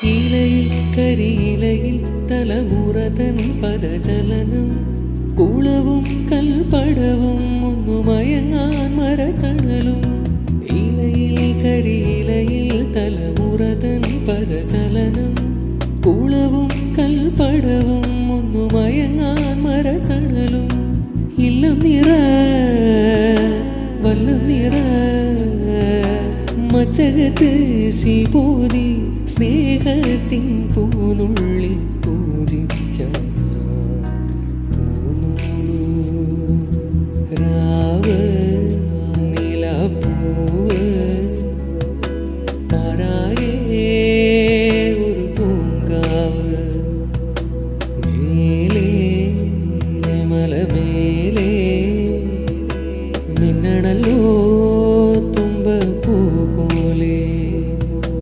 ഇലയിൽ കരിയിലയിൽ തലമുറതൻ പദചലനം കുളവും കൽപ്പടവും ഒന്നു മയങ്ങാൻ മരത്തണലും ഇലയിൽ കരിയിലയിൽ തലമുറതൻ പദചലനം കുളവും കൽപ്പടവും ഒന്നു മയങ്ങാൻ മരത്തണലും ഇല്ലം നിറ വല്ലം നിറ മച്ചകത്ത് ശിബോധി സ്നേഹത്തിൻ പൂനുള്ളിൽ